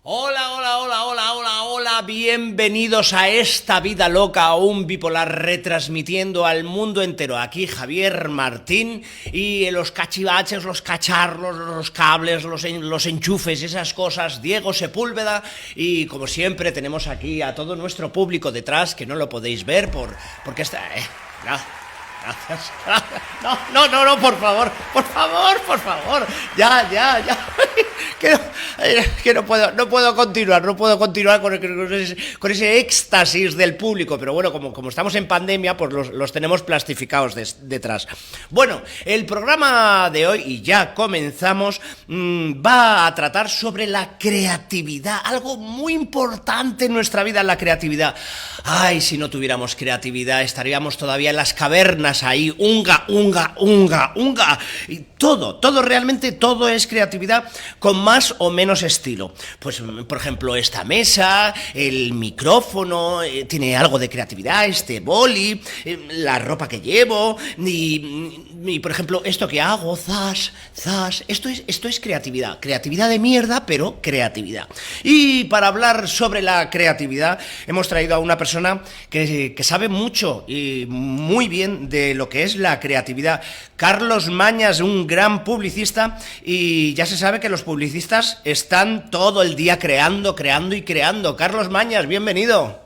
Hola, hola, hola, hola, hola, hola, bienvenidos a esta vida loca, un bipolar retransmitiendo al mundo entero. Aquí Javier Martín y los cachivaches, los cacharros, los cables, los enchufes, esas cosas, Diego Sepúlveda. Y como siempre tenemos aquí a todo nuestro público detrás, que no lo podéis ver porque está... Gracias. No, por favor, por favor. Ya. Que no puedo continuar con ese éxtasis del público, pero bueno, como estamos en pandemia, pues los tenemos plastificados detrás. Bueno, el programa de hoy, y ya comenzamos, va a tratar sobre la creatividad, algo muy importante en nuestra vida, la creatividad. Ay, si no tuviéramos creatividad, estaríamos todavía en las cavernas ahí, unga, y todo, realmente todo es creatividad con más o menos estilo. Pues, por ejemplo, esta mesa, el micrófono, tiene algo de creatividad, este boli, la ropa que llevo, y por ejemplo, esto que hago, zas, esto es creatividad de mierda, pero creatividad. Y para hablar sobre la creatividad, hemos traído a una persona que sabe mucho y muy bien de lo que es la creatividad. Carlos Mañas, un gran publicista, y ya se sabe que los publicistas están todo el día creando. Carlos Mañas, bienvenido.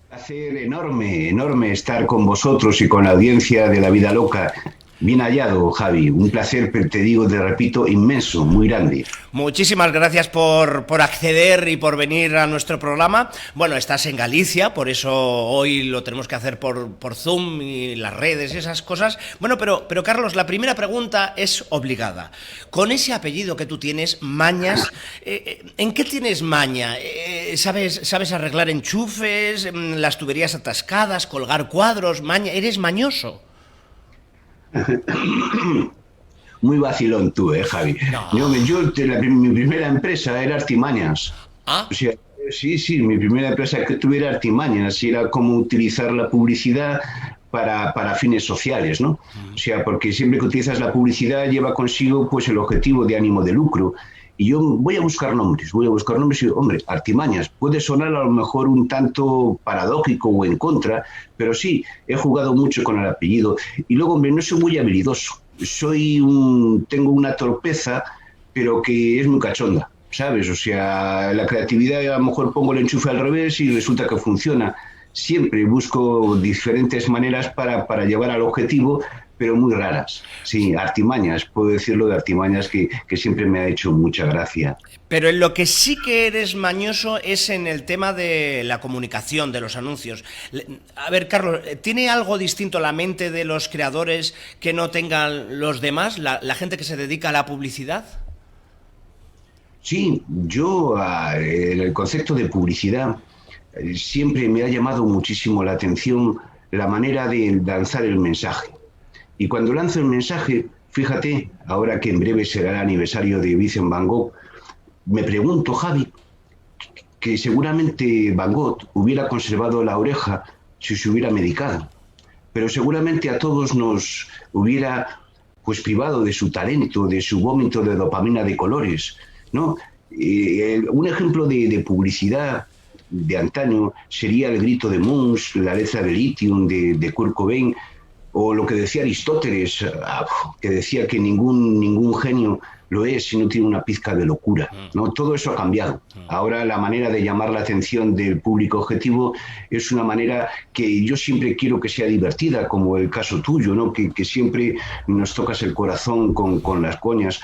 Placer enorme estar con vosotros y con la audiencia de La Vida Loca. Bien hallado, Javi. Un placer, te digo, te repito, inmenso, muy grande. Muchísimas gracias por acceder y por venir a nuestro programa. Bueno, estás en Galicia, por eso hoy lo tenemos que hacer por Zoom y las redes y esas cosas. Bueno, pero Carlos, la primera pregunta es obligada. Con ese apellido que tú tienes, Mañas, ¿en qué tienes maña? ¿Sabes arreglar enchufes, las tuberías atascadas, colgar cuadros? ¿Eres mañoso? Muy vacilón tú, Javi. No. Mi primera empresa era Artimañas. ¿Ah? O sea, sí, mi primera empresa que tuve era Artimañas y era como utilizar la publicidad para fines sociales, ¿no? O sea, porque siempre que utilizas la publicidad lleva consigo pues el objetivo de ánimo de lucro. Y yo voy a buscar nombres y, hombre, Artimañas, puede sonar a lo mejor un tanto paradójico o en contra, pero sí, he jugado mucho con el apellido. Y luego, hombre, no soy muy habilidoso, tengo una torpeza, pero que es muy cachonda, ¿sabes? O sea, la creatividad, a lo mejor pongo el enchufe al revés y resulta que funciona. Siempre busco diferentes maneras para llevar al objetivo, pero muy raras. Sí, artimañas, puedo decirlo de artimañas que siempre me ha hecho mucha gracia. Pero en lo que sí que eres mañoso es en el tema de la comunicación, de los anuncios. A ver, Carlos, ¿tiene algo distinto la mente de los creadores que no tengan los demás, la gente que se dedica a la publicidad? Sí, en el concepto de publicidad siempre me ha llamado muchísimo la atención la manera de lanzar el mensaje. Y cuando lanzo el mensaje, fíjate, ahora que en breve será el aniversario de Vincent Van Gogh, me pregunto, Javi, que seguramente Van Gogh hubiera conservado la oreja si se hubiera medicado, pero seguramente a todos nos hubiera pues privado de su talento, de su vómito de dopamina de colores, ¿no? Un ejemplo de publicidad de antaño sería el grito de Munch, la letra de Lithium de Kurt Cobain, o lo que decía Aristóteles, que decía que ningún genio lo es si no tiene una pizca de locura, ¿no? Todo eso ha cambiado. Ahora la manera de llamar la atención del público objetivo es una manera que yo siempre quiero que sea divertida, como el caso tuyo, ¿no? Que siempre nos tocas el corazón con las coñas.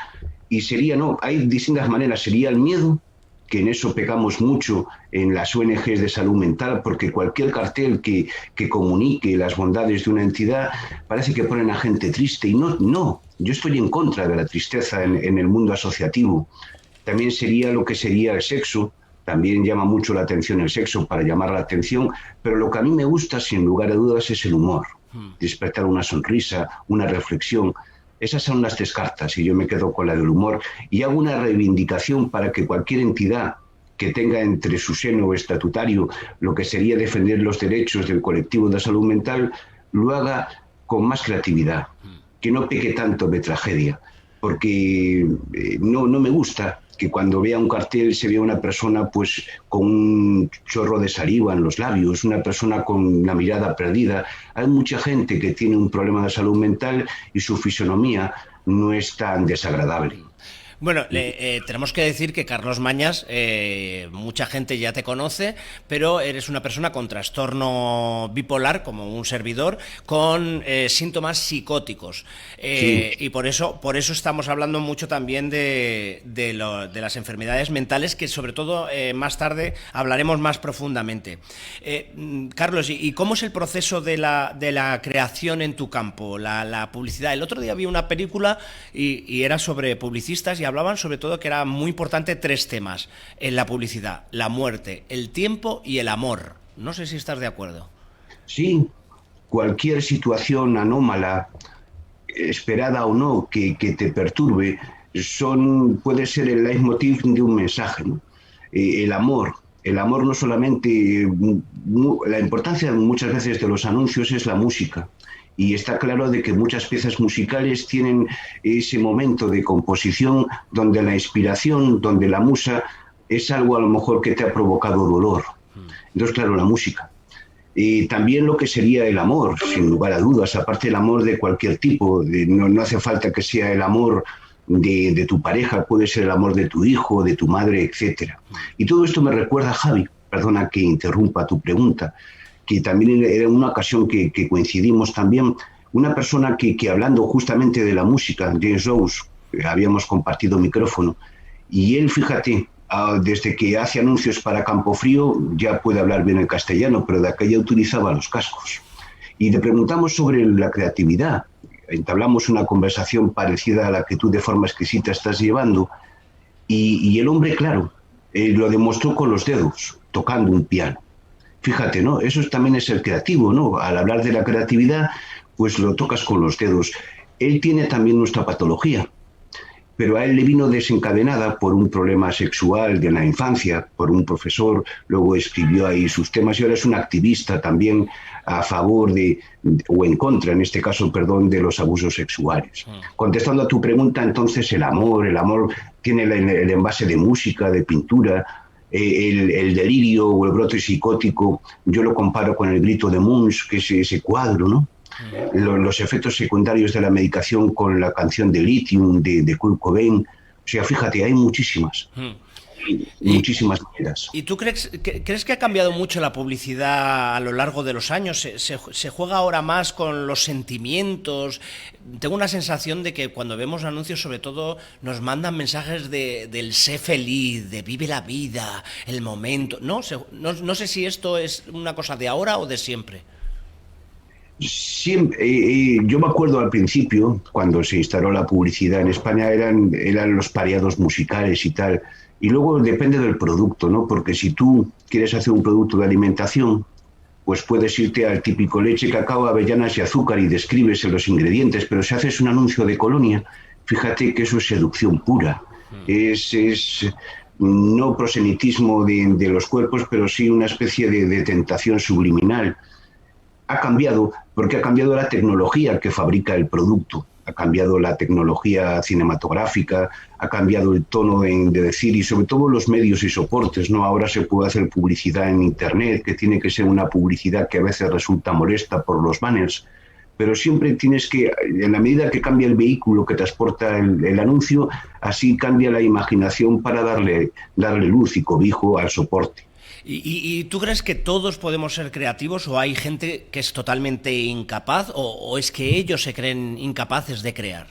Y sería, no, hay distintas maneras. Sería el miedo, que en eso pecamos mucho en las ONGs de salud mental, porque cualquier cartel que comunique las bondades de una entidad parece que ponen a gente triste, y no, yo estoy en contra de la tristeza en el mundo asociativo. También sería lo que sería el sexo, también llama mucho la atención el sexo para llamar la atención, pero lo que a mí me gusta, sin lugar a dudas, es el humor, despertar una sonrisa, una reflexión. Esas son las tres cartas y yo me quedo con la del humor y hago una reivindicación para que cualquier entidad que tenga entre su seno estatutario lo que sería defender los derechos del colectivo de salud mental, lo haga con más creatividad, que no peque tanto de tragedia, porque no me gusta que cuando vea un cartel se vea una persona pues con un chorro de saliva en los labios, una persona con la mirada perdida. Hay mucha gente que tiene un problema de salud mental y su fisonomía no es tan desagradable. Bueno, tenemos que decir que Carlos Mañas, mucha gente ya te conoce, pero eres una persona con trastorno bipolar, como un servidor, con síntomas psicóticos. Sí. Y por eso estamos hablando mucho también de las enfermedades mentales, que sobre todo más tarde hablaremos más profundamente. Carlos, ¿y cómo es el proceso de la creación en tu campo, la publicidad? El otro día vi una película y era sobre publicistas y hablaban sobre todo que era muy importante 3 temas en la publicidad: la muerte, el tiempo y el amor. No sé si estás de acuerdo. Sí, cualquier situación anómala, esperada o no, que te perturbe, puede ser el leitmotiv de un mensaje, ¿no? El amor no solamente, la importancia muchas veces de los anuncios es la música. Y está claro de que muchas piezas musicales tienen ese momento de composición donde la inspiración, donde la musa es algo a lo mejor que te ha provocado dolor. Entonces, claro, la música. Y también lo que sería el amor, sin lugar a dudas, aparte del amor de cualquier tipo. No hace falta que sea el amor de tu pareja, puede ser el amor de tu hijo, de tu madre, etcétera. Y todo esto me recuerda, Javi, perdona que interrumpa tu pregunta, que también era una ocasión que coincidimos también, una persona que hablando justamente de la música, James Rose, habíamos compartido micrófono, y él, fíjate, desde que hace anuncios para Campofrío, ya puede hablar bien el castellano, pero de aquella utilizaba los cascos. Y le preguntamos sobre la creatividad, entablamos una conversación parecida a la que tú de forma exquisita estás llevando, y el hombre, claro, lo demostró con los dedos, tocando un piano. Fíjate, ¿no? Eso también es el creativo, ¿no? Al hablar de la creatividad, pues lo tocas con los dedos. Él tiene también nuestra patología, pero a él le vino desencadenada por un problema sexual de la infancia, por un profesor, luego escribió ahí sus temas y ahora es un activista también a favor o en contra, en este caso, perdón, de los abusos sexuales. Contestando a tu pregunta, entonces, el amor tiene el envase de música, de pintura. El delirio o el brote psicótico, yo lo comparo con el grito de Munch, que es ese cuadro, ¿no? Los efectos secundarios de la medicación con la canción de Lithium de Kurt Cobain. O sea, fíjate, hay muchísimas. Muchísimas maneras. ¿Y tú crees que ha cambiado mucho la publicidad a lo largo de los años? ¿Se juega ahora más con los sentimientos? Tengo una sensación de que cuando vemos anuncios, sobre todo, nos mandan mensajes del sé feliz, de vive la vida, el momento. No sé si esto es una cosa de ahora o de siempre. Siempre, yo me acuerdo al principio, cuando se instaló la publicidad en España, eran los pareados musicales y tal. Y luego depende del producto, ¿no? Porque si tú quieres hacer un producto de alimentación, pues puedes irte al típico leche, cacao, avellanas y azúcar y describes los ingredientes, pero si haces un anuncio de colonia, fíjate que eso es seducción pura. Es no prosenitismo de los cuerpos, pero sí una especie de tentación subliminal. Ha cambiado, porque ha cambiado la tecnología que fabrica el producto. Ha cambiado la tecnología cinematográfica, ha cambiado el tono de decir y sobre todo los medios y soportes, ¿no? Ahora se puede hacer publicidad en Internet, que tiene que ser una publicidad que a veces resulta molesta por los banners, pero siempre tienes que, en la medida que cambia el vehículo que transporta el anuncio, así cambia la imaginación para darle luz y cobijo al soporte. ¿Y tú crees que todos podemos ser creativos o hay gente que es totalmente incapaz o es que ellos se creen incapaces de crear?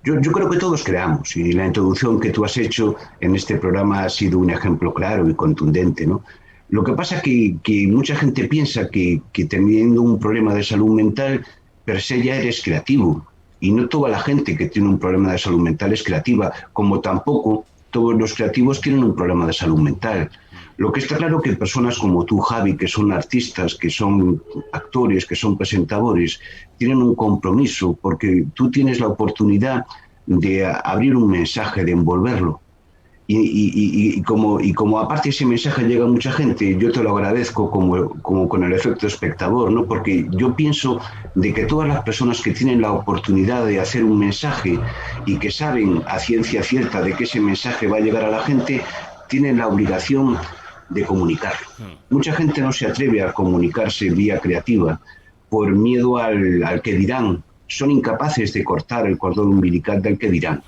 Yo creo que todos creamos y la introducción que tú has hecho en este programa ha sido un ejemplo claro y contundente, ¿no? Lo que pasa es que mucha gente piensa que teniendo un problema de salud mental per se ya eres creativo y no toda la gente que tiene un problema de salud mental es creativa, como tampoco todos los creativos tienen un problema de salud mental. Lo que está claro que personas como tú, Javi, que son artistas, que son actores, que son presentadores, tienen un compromiso porque tú tienes la oportunidad de abrir un mensaje, de envolverlo. Y como aparte ese mensaje llega a mucha gente, yo te lo agradezco como con el efecto espectador, ¿no? Porque yo pienso de que todas las personas que tienen la oportunidad de hacer un mensaje y que saben a ciencia cierta de que ese mensaje va a llegar a la gente, tienen la obligación de comunicarlo. Mucha gente no se atreve a comunicarse vía creativa por miedo al que dirán. Son incapaces de cortar el cordón umbilical del que dirán.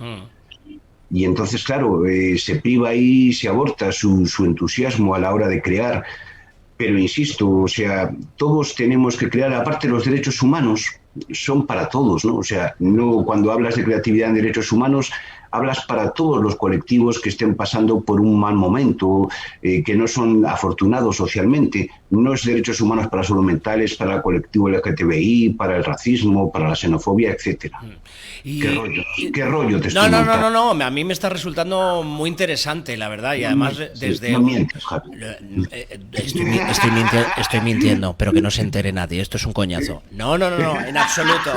Y entonces, claro, se priva y se aborta su entusiasmo a la hora de crear. Pero insisto, o sea, todos tenemos que crear, aparte los derechos humanos son para todos, ¿no? O sea, no, cuando hablas de creatividad en derechos humanos, hablas para todos los colectivos que estén pasando por un mal momento, que no son afortunados socialmente. No es derechos humanos para salud mental, es para el colectivo LGTBI, para el racismo, para la xenofobia, etcétera. ¿Qué rollo te estoy montando? No, a mí me está resultando muy interesante, la verdad, y además desde... No mientes, Javi. Estoy mintiendo, pero que no se entere nadie, esto es un coñazo. No, en absoluto.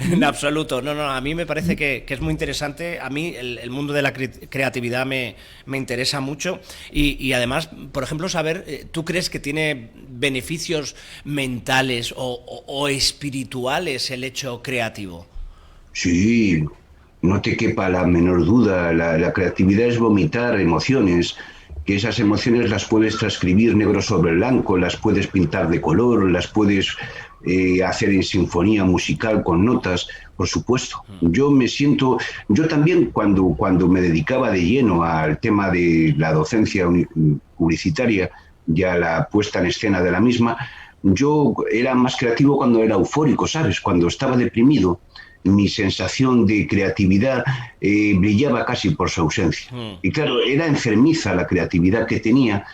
En absoluto, no, a mí me parece que es muy interesante. A mí el mundo de la creatividad me interesa mucho y además, por ejemplo, saber, ¿tú crees que tiene beneficios mentales o espirituales el hecho creativo? Sí, no te quepa la menor duda. La creatividad es vomitar emociones, que esas emociones las puedes transcribir negro sobre blanco, las puedes pintar de color, las puedes hacer en sinfonía musical con notas, por supuesto. Yo también cuando me dedicaba de lleno al tema de la docencia publicitaria y a la puesta en escena de la misma, yo era más creativo cuando era eufórico, ¿sabes? Cuando estaba deprimido, mi sensación de creatividad brillaba casi por su ausencia. Y claro, era enfermiza la creatividad que tenía,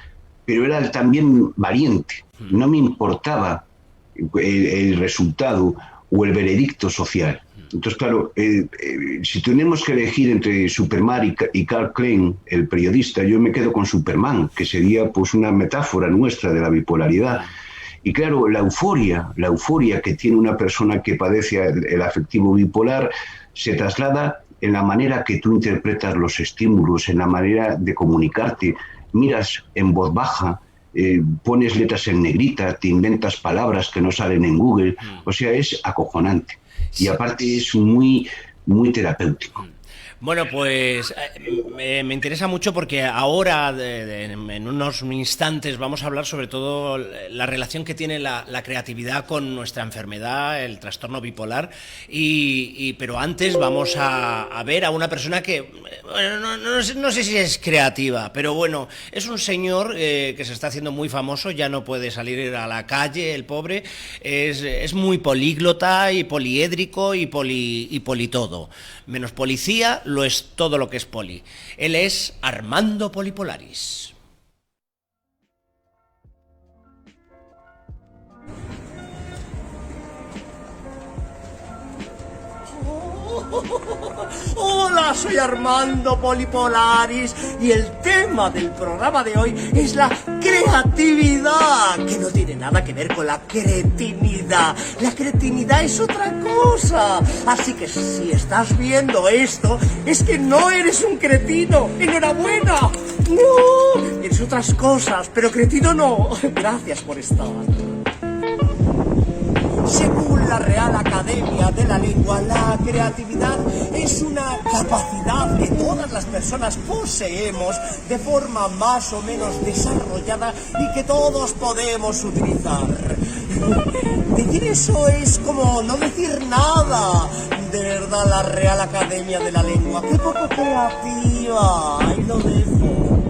pero era también valiente. No me importaba el resultado o el veredicto social. Entonces, claro, si tenemos que elegir entre Superman y Carl Klein, el periodista, yo me quedo con Superman, que sería pues una metáfora nuestra de la bipolaridad. Y claro, la euforia que tiene una persona que padece el afectivo bipolar se traslada en la manera que tú interpretas los estímulos, en la manera de comunicarte. Miras en voz baja, pones letras en negrita, te inventas palabras que no salen en Google. O sea, es acojonante. Y aparte es muy, muy terapéutico. Bueno, pues me interesa mucho porque ahora, en unos instantes, vamos a hablar sobre todo la relación que tiene la creatividad con nuestra enfermedad, el trastorno bipolar, pero antes vamos a ver a una persona que, bueno, no sé si es creativa, pero bueno, es un señor que se está haciendo muy famoso, ya no puede salir a la calle, el pobre, es muy políglota y poliédrico y politodo, menos policía, lo es todo lo que es poli. Él es Armando Polipolaris. Hola, soy Armando Polipolaris y el tema del programa de hoy es la creatividad, que no tiene nada que ver con la cretinidad. La cretinidad es otra cosa. Así que si estás viendo esto, es que no eres un cretino. ¡Enhorabuena! No, eres otras cosas, pero cretino no. Gracias por estar. Según la Real Academia de la Lengua, la creatividad es una capacidad que todas las personas poseemos de forma más o menos desarrollada y que todos podemos utilizar. Decir eso es como no decir nada. De verdad, la Real Academia de la Lengua, qué poco creativa. Ahí lo dejo.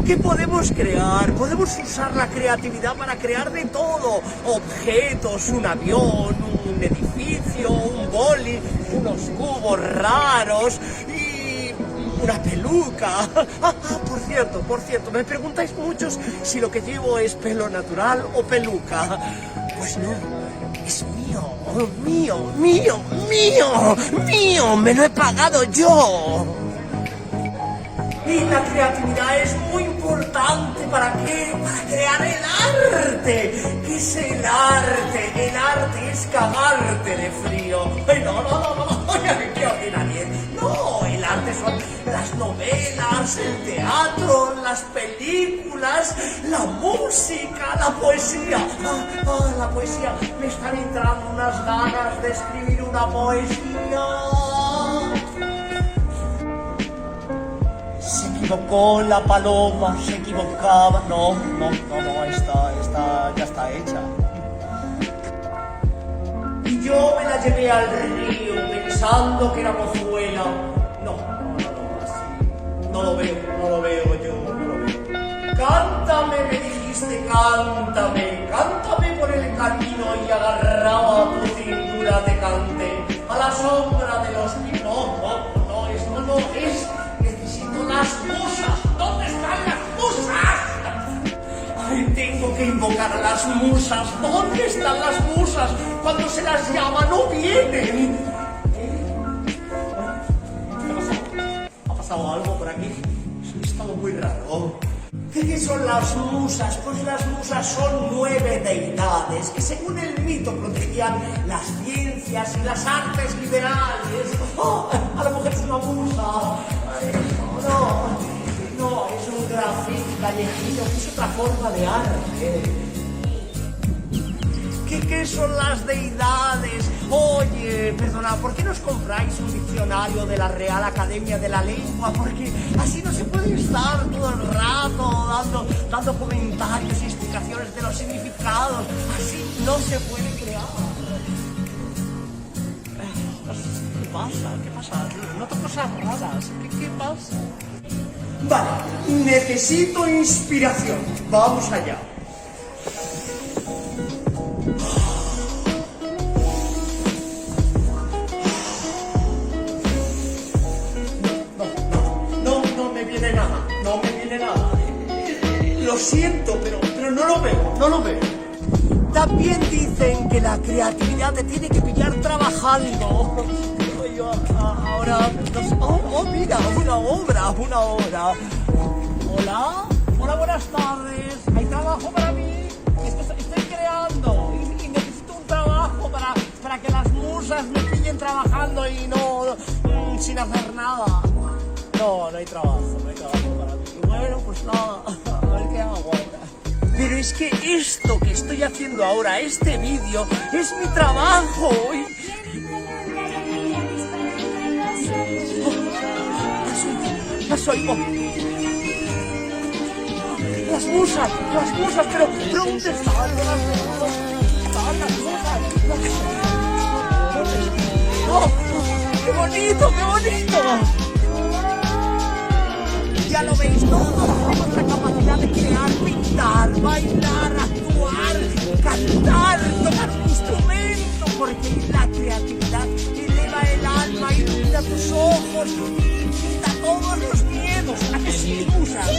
¿Qué podemos crear? Podemos usar la creatividad para crear de todo. Objetos, un avión, un edificio, un boli, unos cubos raros y una peluca. Por cierto, me preguntáis muchos si lo que llevo es pelo natural o peluca. Pues no, es mío, me lo he pagado yo. Y la creatividad es muy importante. ¿Para qué? Para crear el arte. ¿Qué es el arte? El arte es cagarte de frío. Ay, no. ¡Qué ordinario! No, el arte son las novelas, el teatro, las películas, la música, la poesía. La poesía. Me están entrando unas ganas de escribir una poesía. Se equivocó la paloma, se equivocaba. No, esta ya está hecha. Y yo me la llevé al río pensando que era mozuela. No, así. No lo veo yo, no lo veo. Cántame, me dijiste, cántame por el camino y agarraba a tu cintura te canté. A la sombra de los pinos. No, esto no es. Necesito las musas. ¿Dónde están las musas? Ay, tengo que invocar a las musas. ¿Dónde están las musas? Cuando se las llama no vienen. ¿Ha pasado algo por aquí? Ha estado muy raro. ¿Qué son las musas? Pues las musas son 9 deidades que según el mito protegían las ciencias y las artes liberales. A la mujer es una musa. Ay, no, es un grafiti callejero, que es otra forma de arte. ¿Qué son las deidades? Oye, perdona, ¿por qué no os compráis un diccionario de la Real Academia de la Lengua? Porque así no se puede estar todo el rato dando comentarios y explicaciones de los significados. Así no se puede crear. ¿Qué pasa? Noto cosas raras. ¿Qué pasa? Vale, necesito inspiración. Vamos allá. No me viene nada. Lo siento, pero no lo veo. También dicen que la creatividad te tiene que pillar trabajando. Yo ahora... mira, una obra. Hola, buenas tardes. ¿Hay trabajo para mí? Estoy creando y necesito un trabajo para que las musas me pillen trabajando y no sin hacer nada. No hay trabajo para mí. Bueno, pues nada, a ver qué hago ahora. Pero es que esto que estoy haciendo ahora, este vídeo, es mi trabajo. Las oigo. Las musas, pero ¿dónde están las musas? ¡Oh! ¡Qué bonito! Ya lo veis, todos tenemos la capacidad de crear, pintar, bailar, actuar, cantar, tocar un instrumento, porque la creatividad eleva el alma, ilumina tus ojos, quita todos los miedos. ¿A que sí, musas? ¡Sí!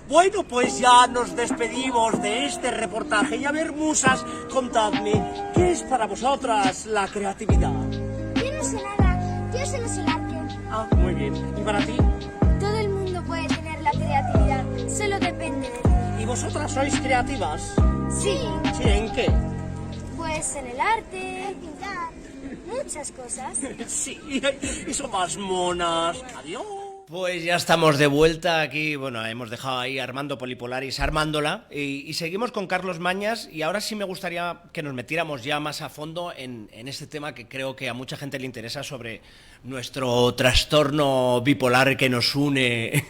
Bueno, pues ya nos despedimos de este reportaje. Y a ver, musas, contadme, ¿qué es para vosotras la creatividad? Yo no sé nada, yo solo soy arte. Ah, muy bien. ¿Y para ti? Todo el mundo puede tener la creatividad, solo depende de ti. ¿Y vosotras sois creativas? Sí, ¿Sí? ¿En qué? pues en el arte, en pintar, muchas cosas. Sí, y son más monas. Adiós. Pues ya estamos de vuelta aquí, bueno, hemos dejado ahí a Armando Polipolaris armándola y seguimos con Carlos Mañas y ahora sí me gustaría que nos metiéramos ya más a fondo en este tema que creo que a mucha gente le interesa sobre nuestro trastorno bipolar que nos une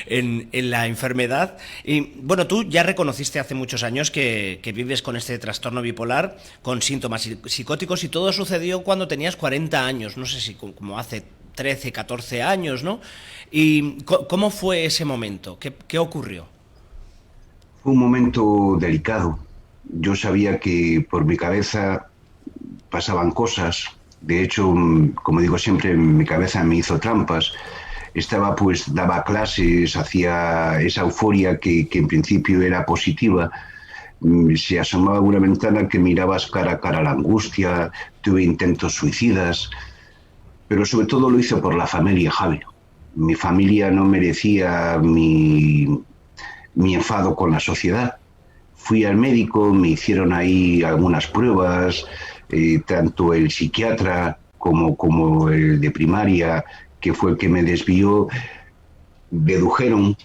en la enfermedad. Y bueno, tú ya reconociste hace muchos años que vives con este trastorno bipolar, con síntomas psicóticos y todo sucedió cuando tenías 40 años, no sé si como hace 13, 14 años, ¿no? ¿Y cómo fue ese momento? ¿Qué ocurrió? Fue un momento delicado. Yo sabía que por mi cabeza pasaban cosas. De hecho, como digo siempre, mi cabeza me hizo trampas. Daba clases, hacía esa euforia que en principio era positiva, se asomaba a una ventana que mirabas cara a cara la angustia, tuve intentos suicidas, pero sobre todo lo hice por la familia, Javi. Mi familia no merecía mi enfado con la sociedad. Fui al médico, me hicieron ahí algunas pruebas, tanto el psiquiatra como el de primaria, que fue el que me desvió, dedujeron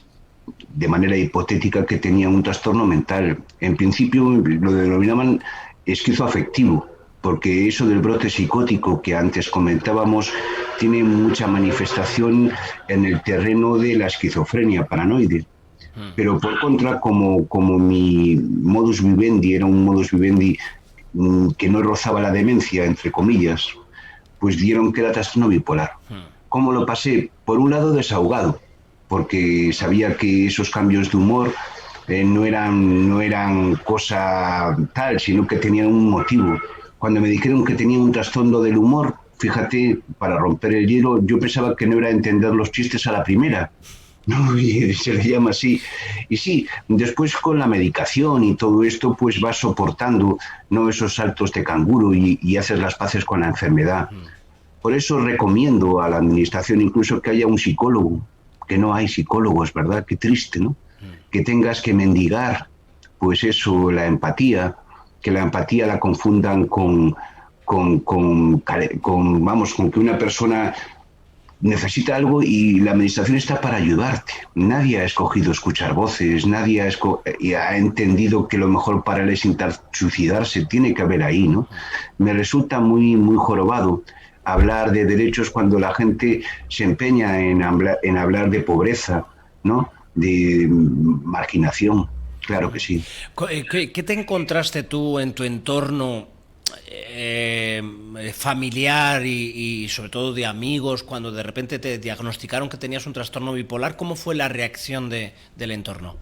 de manera hipotética que tenía un trastorno mental. En principio lo denominaban esquizoafectivo, porque eso del brote psicótico que antes comentábamos tiene mucha manifestación en el terreno de la esquizofrenia paranoide. Pero por contra, como mi modus vivendi era un modus vivendi que no rozaba la demencia, entre comillas, pues dieron que era trastorno bipolar. ¿Cómo lo pasé? Por un lado, desahogado, porque sabía que esos cambios de humor no eran cosa tal, sino que tenían un motivo. Cuando me dijeron que tenía un trastorno del humor, fíjate, para romper el hielo, yo pensaba que no era entender los chistes a la primera. No, y se le llama así. Y sí, después con la medicación y todo esto, pues vas soportando, ¿no?, esos saltos de canguro y haces las paces con la enfermedad. Por eso recomiendo a la administración incluso que haya un psicólogo, que no hay psicólogos, ¿verdad? Qué triste, ¿no? Que tengas que mendigar, pues eso, la empatía, que la empatía la confundan con que una persona necesita algo y la administración está para ayudarte. Nadie ha escogido escuchar voces, nadie ha entendido que lo mejor para él es intentar suicidarse. Tiene que haber ahí, ¿no? Me resulta muy, muy jorobado hablar de derechos cuando la gente se empeña en hablar de pobreza, ¿no?, de marginación. Claro que sí. ¿Qué te encontraste tú en tu entorno familiar y sobre todo de amigos cuando de repente te diagnosticaron que tenías un trastorno bipolar? ¿Cómo fue la reacción del entorno?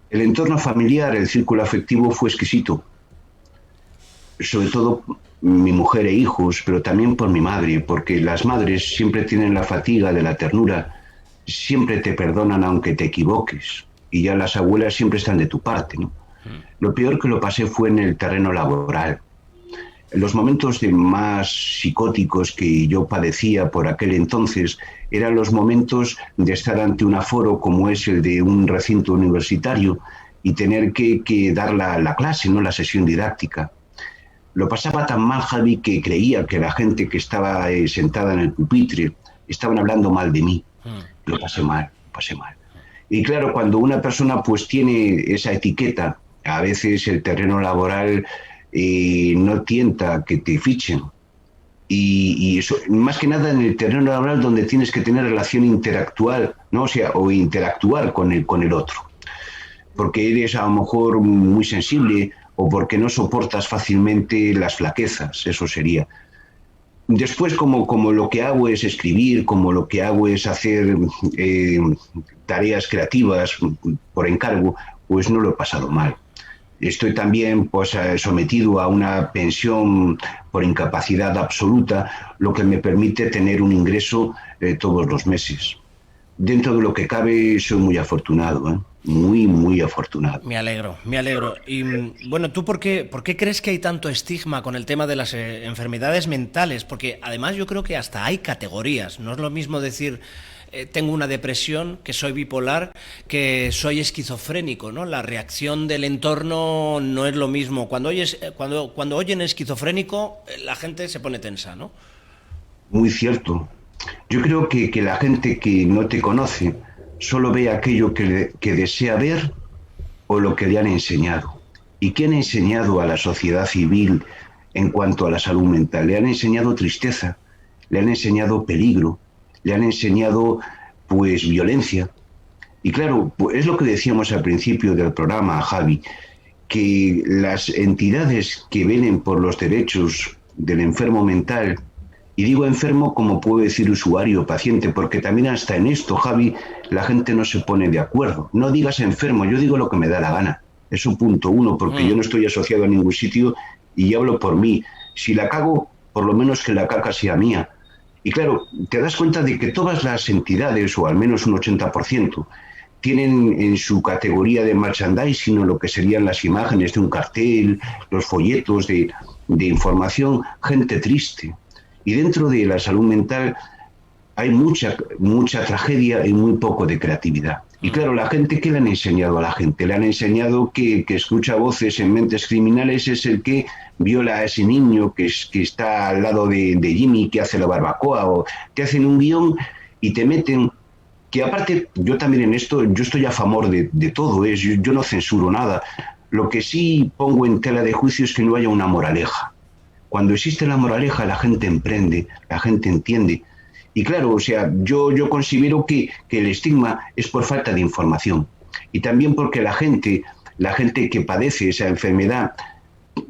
El entorno familiar, el círculo afectivo fue exquisito. Sobre todo mi mujer e hijos, pero también por mi madre, porque las madres siempre tienen la fatiga de la ternura, siempre te perdonan aunque te equivoques, y ya las abuelas siempre están de tu parte, ¿no? Lo peor que lo pasé fue en el terreno laboral. Los momentos más psicóticos que yo padecía por aquel entonces eran los momentos de estar ante un aforo como es el de un recinto universitario y tener que dar la clase, ¿no?, la sesión didáctica. Lo pasaba tan mal, Javi, que creía que la gente que estaba sentada en el pupitre estaban hablando mal de mí. Lo pasé mal. Y claro, cuando una persona pues tiene esa etiqueta, a veces el terreno laboral no tienta que te fichen. Y eso, más que nada en el terreno laboral donde tienes que tener relación interactual, ¿no? O interactuar con el otro. Porque eres a lo mejor muy sensible o porque no soportas fácilmente las flaquezas, eso sería. Después, como lo que hago es escribir, como lo que hago es hacer tareas creativas por encargo, pues no lo he pasado mal. Estoy también pues sometido a una pensión por incapacidad absoluta, lo que me permite tener un ingreso todos los meses. Dentro de lo que cabe, soy muy afortunado, ¿eh? Muy, muy afortunado. Me alegro. Y bueno, ¿tú por qué crees que hay tanto estigma con el tema de las enfermedades mentales? Porque además yo creo que hasta hay categorías. No es lo mismo decir tengo una depresión, que soy bipolar, que soy esquizofrénico, ¿no? La reacción del entorno no es lo mismo. Cuando oyen esquizofrénico, la gente se pone tensa, ¿no? Muy cierto. Yo creo que la gente que no te conoce solo ve aquello que desea ver o lo que le han enseñado. ¿Y qué han enseñado a la sociedad civil en cuanto a la salud mental? Le han enseñado tristeza, le han enseñado peligro, le han enseñado pues violencia. Y claro, pues es lo que decíamos al principio del programa, Javi, que las entidades que velen por los derechos del enfermo mental, y digo enfermo como puedo decir usuario o paciente, porque también hasta en esto, Javi, la gente no se pone de acuerdo. No digas enfermo, yo digo lo que me da la gana. Eso punto uno, porque yo no estoy asociado a ningún sitio y hablo por mí. Si la cago, por lo menos que la caca sea mía. Y claro, te das cuenta de que todas las entidades, o al menos un 80%, tienen en su categoría de merchandising lo que serían las imágenes de un cartel, los folletos de información, gente triste. Y dentro de la salud mental hay mucha tragedia y muy poco de creatividad. Y claro, la gente, ¿qué le han enseñado a la gente? Le han enseñado que escucha voces en mentes criminales es el que viola a ese niño que está al lado de Jimmy, que hace la barbacoa, o te hacen un guión y te meten... Que aparte, yo también en esto, yo estoy a favor de todo, yo no censuro nada. Lo que sí pongo en tela de juicio es que no haya una moraleja. Cuando existe la moraleja, la gente emprende, la gente entiende. Y claro, o sea, yo considero que el estigma es por falta de información. Y también porque la gente que padece esa enfermedad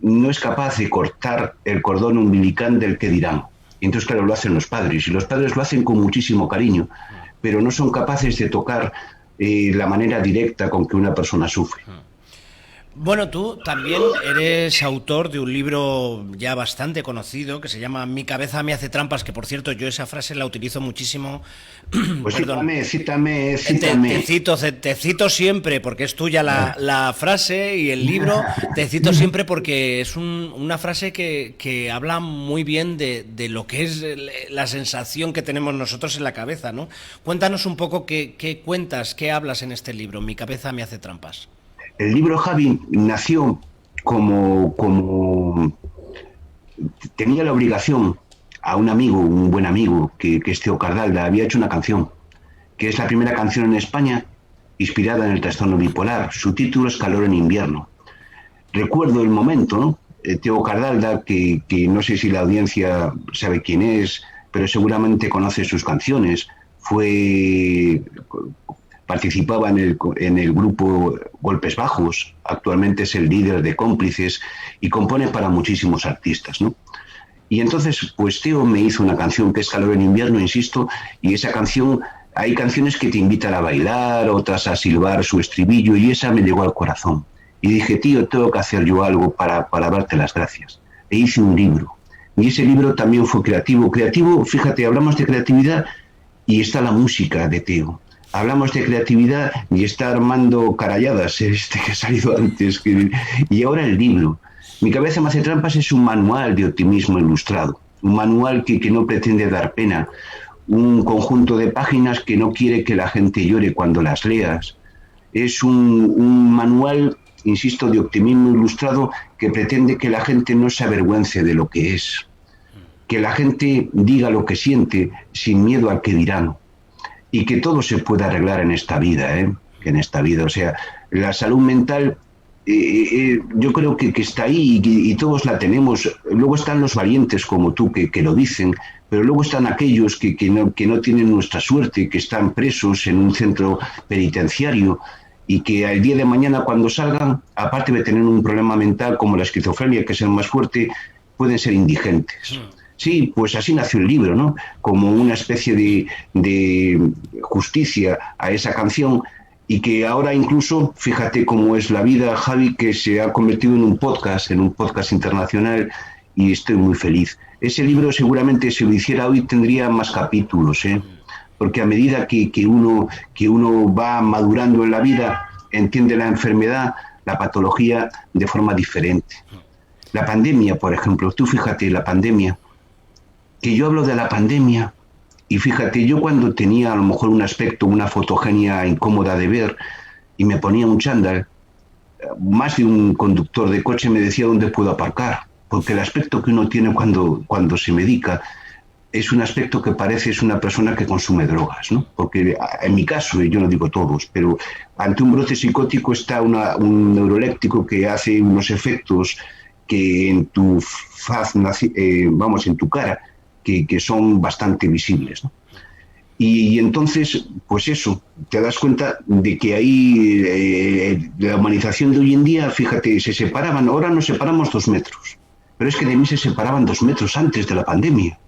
no es capaz de cortar el cordón umbilical del que dirán. Y entonces, claro, lo hacen los padres. Y los padres lo hacen con muchísimo cariño, pero no son capaces de tocar la manera directa con que una persona sufre. Bueno, tú también eres autor de un libro ya bastante conocido que se llama Mi cabeza me hace trampas, que por cierto yo esa frase la utilizo muchísimo. Pues cítame. Te cito siempre porque es tuya la frase y el libro. Te cito siempre porque es una frase que habla muy bien de lo que es la sensación que tenemos nosotros en la cabeza, ¿no? Cuéntanos un poco qué cuentas, qué hablas en este libro, Mi cabeza me hace trampas. El libro, Javi, nació como tenía la obligación a un amigo, un buen amigo, que es Teo Cardalda, había hecho una canción, que es la primera canción en España inspirada en el trastorno bipolar. Su título es Calor en invierno. Recuerdo el momento, ¿no? Teo Cardalda, que no sé si la audiencia sabe quién es, pero seguramente conoce sus canciones, participaba en el grupo Golpes Bajos, actualmente es el líder de Cómplices y compone para muchísimos artistas, ¿no? Y entonces, pues Teo me hizo una canción que es Calor en invierno, insisto, y esa canción, hay canciones que te invitan a bailar, otras a silbar su estribillo, y esa me llegó al corazón. Y dije, tío, tengo que hacer yo algo para darte las gracias. E hice un libro, y ese libro también fue creativo. Creativo, fíjate, hablamos de creatividad y está la música de Teo. Hablamos de creatividad y está Armando Caralladas, que ha salido antes. Y ahora el libro. Mi cabeza me hace trampas es un manual de optimismo ilustrado. Un manual que no pretende dar pena. Un conjunto de páginas que no quiere que la gente llore cuando las leas. Es un manual, insisto, de optimismo ilustrado que pretende que la gente no se avergüence de lo que es. Que la gente diga lo que siente sin miedo al que dirán. Y que todo se puede arreglar en esta vida, en esta vida. O sea, la salud mental, yo creo que está ahí y todos la tenemos. Luego están los valientes como tú que lo dicen, pero luego están aquellos que no tienen nuestra suerte, que están presos en un centro penitenciario y que al día de mañana cuando salgan, aparte de tener un problema mental como la esquizofrenia, que es el más fuerte, pueden ser indigentes. Sí, pues así nació el libro, ¿no? Como una especie de justicia a esa canción y que ahora incluso, fíjate cómo es la vida, Javi, que se ha convertido en un podcast internacional y estoy muy feliz. Ese libro seguramente si lo hiciera hoy tendría más capítulos, porque a medida que uno va madurando en la vida, entiende la enfermedad, la patología de forma diferente. La pandemia, por ejemplo, tú fíjate, la pandemia, que yo hablo de la pandemia y fíjate, yo cuando tenía a lo mejor un aspecto, una fotogenia incómoda de ver y me ponía un chándal, más de un conductor de coche me decía dónde puedo aparcar, porque el aspecto que uno tiene cuando se medica es un aspecto que parece es una persona que consume drogas, ¿no? Porque en mi caso, y yo no digo todos, pero ante un brote psicótico está un neuroléptico que hace unos efectos que en tu faz, en tu cara, que son bastante visibles, ¿no? Y entonces, pues eso, te das cuenta de que ahí la humanización de hoy en día, fíjate, se separaban, ahora nos separamos 2 metros, pero es que de mí se separaban 2 metros antes de la pandemia.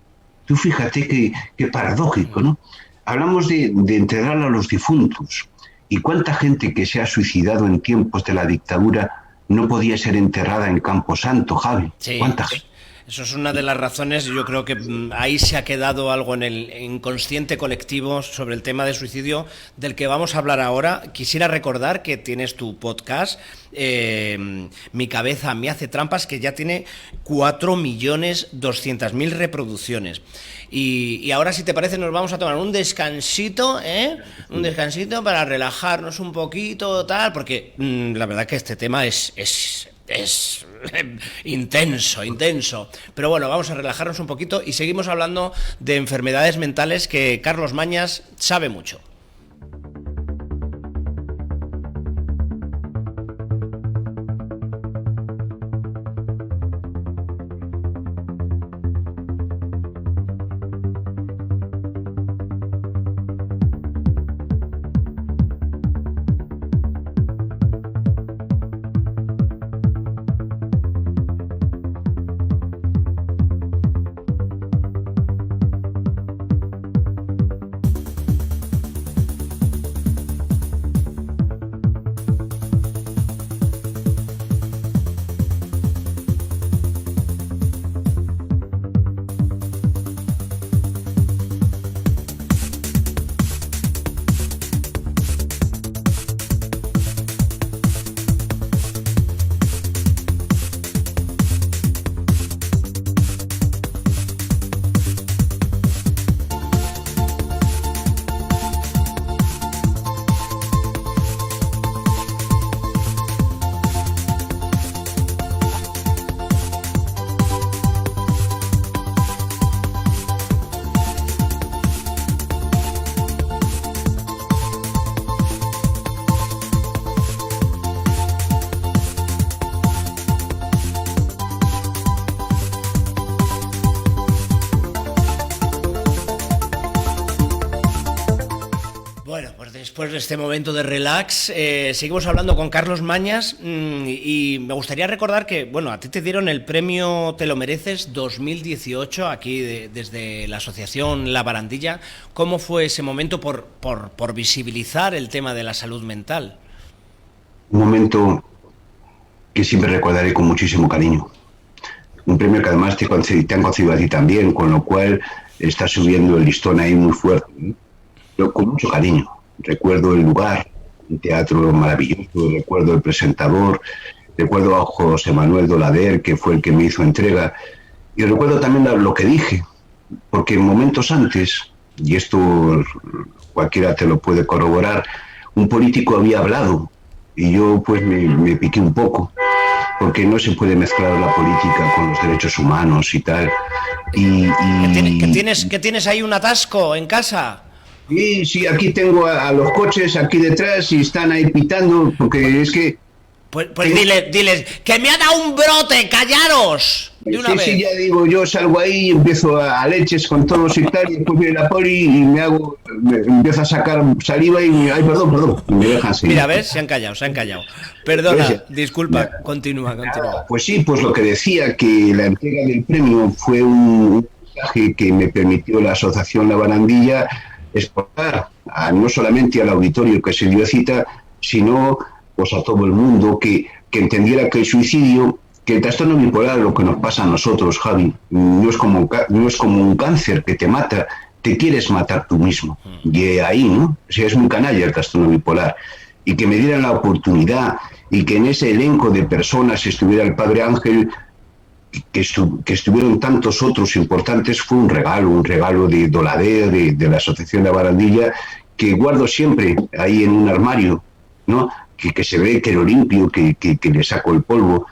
Tú fíjate qué paradójico, ¿no? Hablamos de enterrar a los difuntos, y cuánta gente que se ha suicidado en tiempos de la dictadura no podía ser enterrada en Camposanto, Javi. Sí. ¿Cuánta gente? Eso es una de las razones, yo creo que ahí se ha quedado algo en el inconsciente colectivo sobre el tema de suicidio del que vamos a hablar ahora. Quisiera recordar que tienes tu podcast, Mi cabeza me hace trampas, que ya tiene 4.200.000 reproducciones. Y ahora, si te parece, nos vamos a tomar un descansito, un descansito para relajarnos un poquito, tal, porque la verdad que este tema es intenso. Pero bueno, vamos a relajarnos un poquito y seguimos hablando de enfermedades mentales, que Carlos Mañas sabe mucho. Bueno, pues después de este momento de relax, seguimos hablando con Carlos Mañas, y me gustaría recordar que, bueno, a ti te dieron el premio Te lo mereces 2018 aquí desde la asociación La Barandilla. ¿Cómo fue ese momento por visibilizar el tema de la salud mental? Un momento que siempre recordaré con muchísimo cariño. Un premio que además te han concedido a ti también, con lo cual estás subiendo el listón ahí muy fuerte, ¿no? Pero con mucho cariño. Recuerdo el lugar, un teatro maravilloso, recuerdo el presentador, recuerdo a José Manuel Dolader, que fue el que me hizo entrega, y recuerdo también lo que dije, porque momentos antes, y esto cualquiera te lo puede corroborar, un político había hablado, y yo pues me piqué un poco, porque no se puede mezclar la política con los derechos humanos y tal. ¿Que tienes ahí un atasco en casa? Sí, aquí tengo a los coches aquí detrás y están ahí pitando, porque es que... Pues diles, ¡que me ha dado un brote, callaros! De una vez. Sí, ya digo, yo salgo ahí y empiezo a leches con todos y tal, y después viene la poli y me empiezo a sacar saliva y ay, perdón, y me dejan seguir. Mira, ¿ves? Se han callado. Perdona, disculpa, continúa. Pues sí, pues lo que decía, que la entrega del premio fue un mensaje que me permitió la Asociación La Barandilla exportar no solamente al auditorio que se dio cita, sino pues a todo el mundo que entendiera que el suicidio, que el trastorno bipolar, lo que nos pasa a nosotros, Javi, no es como un cáncer que te mata, te quieres matar tú mismo. Y ahí, ¿no? O sea, es muy canalla el trastorno bipolar. Y que me dieran la oportunidad y que en ese elenco de personas estuviera el Padre Ángel, que estuvieron tantos otros importantes, fue un regalo de Dolader, de la Asociación de La Barandilla, que guardo siempre ahí en un armario, ¿no? Que se ve que lo limpio, que le saco el polvo.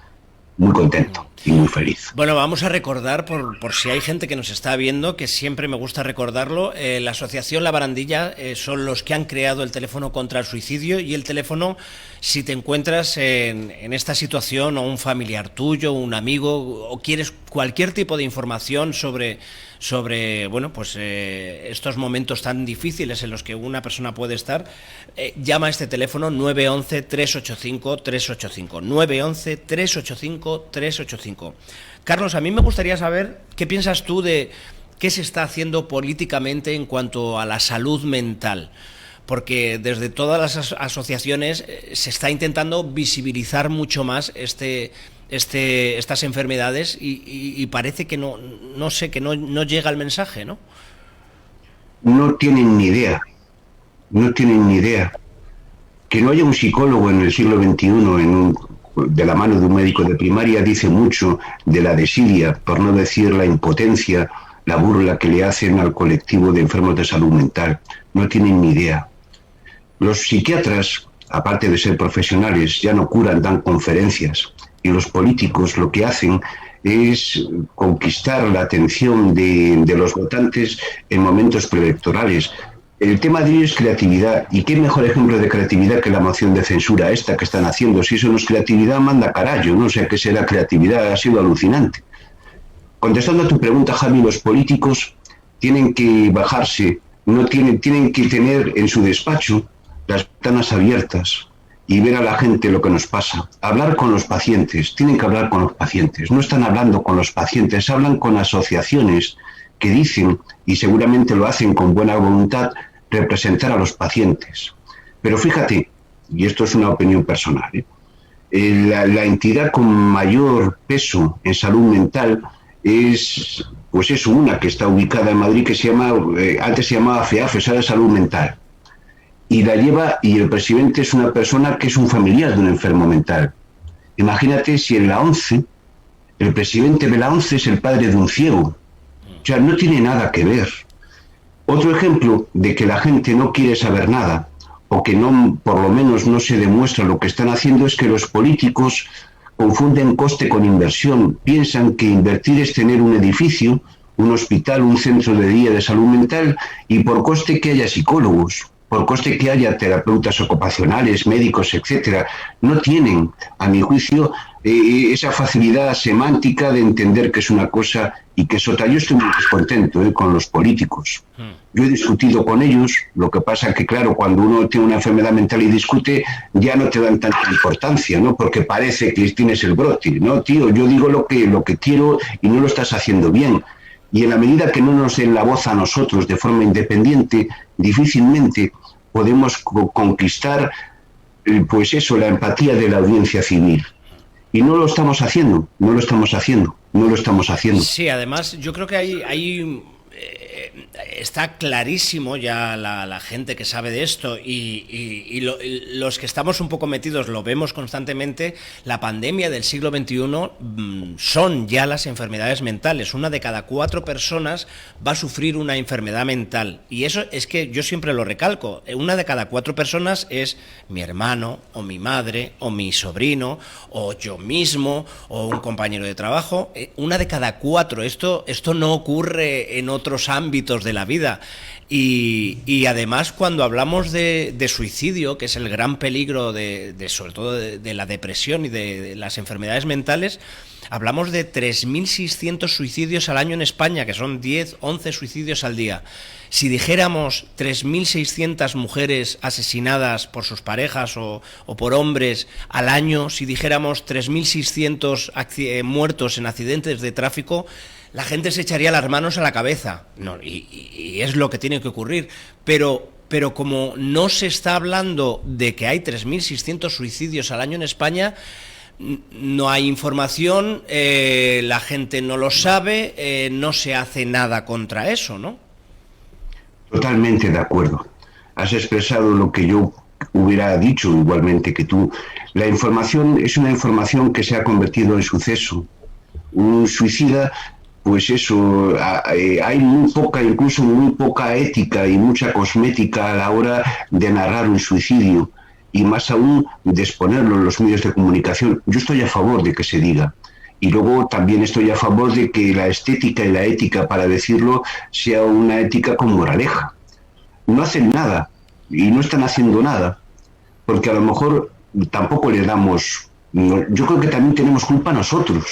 Muy contento y muy feliz. Bueno, vamos a recordar, por si hay gente que nos está viendo, que siempre me gusta recordarlo, la Asociación La Barandilla son los que han creado el teléfono contra el suicidio, y el teléfono, si te encuentras en esta situación, o un familiar tuyo, un amigo, o quieres cualquier tipo de información sobre bueno, pues estos momentos tan difíciles en los que una persona puede estar, llama a este teléfono 911-385-385, 911-385-385. Carlos, a mí me gustaría saber qué piensas tú de qué se está haciendo políticamente en cuanto a la salud mental, porque desde todas las asociaciones se está intentando visibilizar mucho más este estas enfermedades y parece que no sé, que no llega el mensaje, ¿no? No tienen ni idea, no tienen ni idea. Que no haya un psicólogo en el siglo XXI de la mano de un médico de primaria dice mucho de la desidia, por no decir la impotencia, la burla que le hacen al colectivo de enfermos de salud mental. No tienen ni idea. Los psiquiatras, aparte de ser profesionales, ya no curan, dan conferencias. Y los políticos lo que hacen es conquistar la atención de los votantes en momentos preelectorales. El tema de ello es creatividad. ¿Y qué mejor ejemplo de creatividad que la moción de censura esta que están haciendo? Si eso no es creatividad, manda carallo, ¿no? O sea, ¿qué será creatividad? Ha sido alucinante. Contestando a tu pregunta, Javi, los políticos tienen que bajarse, tienen que tener en su despacho las ventanas abiertas y ver a la gente lo que nos pasa. Hablar con los pacientes, tienen que hablar con los pacientes. No están hablando con los pacientes, hablan con asociaciones que dicen, y seguramente lo hacen con buena voluntad, representar a los pacientes. Pero fíjate, y esto es una opinión personal, la entidad con mayor peso en salud mental es una que está ubicada en Madrid, que se llama, antes se llamaba FEAFE, Sala de Salud Mental. Y la lleva, y el presidente es una persona que es un familiar de un enfermo mental. Imagínate si en la ONCE, el presidente de la ONCE es el padre de un ciego. O sea, no tiene nada que ver. Otro ejemplo de que la gente no quiere saber nada, o que no, por lo menos no se demuestra lo que están haciendo, es que los políticos confunden coste con inversión. Piensan que invertir es tener un edificio, un hospital, un centro de día de salud mental, y por coste que haya psicólogos, por coste que haya terapeutas ocupacionales, médicos, etcétera. No tienen, a mi juicio, esa facilidad semántica de entender que es una cosa y que es otra. Yo estoy muy descontento con los políticos. Yo he discutido con ellos, lo que pasa que, claro, cuando uno tiene una enfermedad mental y discute, ya no te dan tanta importancia, ¿no? Porque parece que tienes el brote, ¿no? Tío, yo digo lo que quiero y no lo estás haciendo bien. Y en la medida que no nos den la voz a nosotros de forma independiente, difícilmente podemos conquistar, la empatía de la audiencia civil. Y no lo estamos haciendo. Sí, además yo creo que hay está clarísimo ya la gente que sabe de esto y los que estamos un poco metidos lo vemos constantemente. La pandemia del siglo XXI son ya las enfermedades mentales. 1 de cada 4 personas va a sufrir una enfermedad mental, y eso es que yo siempre lo recalco. 1 de cada 4 personas es mi hermano o mi madre o mi sobrino o yo mismo o un compañero de trabajo. 1 de cada 4. Esto no ocurre en otros ámbitos de la vida. Y además, cuando hablamos de suicidio, que es el gran peligro sobre todo de la depresión y de las enfermedades mentales, hablamos de 3.600 suicidios al año en España, que son 10-11 suicidios al día. Si dijéramos 3.600 mujeres asesinadas por sus parejas o por hombres al año, si dijéramos 3.600 muertos en accidentes de tráfico, la gente se echaría las manos a la cabeza. No, y es lo que tiene que ocurrir. Pero como no se está hablando de que hay 3.600 suicidios al año en España, no hay información, la gente no lo sabe, no se hace nada contra eso, ¿no? Totalmente de acuerdo. Has expresado lo que yo hubiera dicho igualmente que tú. La información es una información que se ha convertido en suceso. Un suicida, hay muy poca ética y mucha cosmética a la hora de narrar un suicidio, y más aún de exponerlo en los medios de comunicación. Yo estoy a favor de que se diga. Y luego también estoy a favor de que la estética y la ética, para decirlo, sea una ética con moraleja. No hacen nada y no están haciendo nada, porque a lo mejor tampoco le damos... Yo creo que también tenemos culpa nosotros,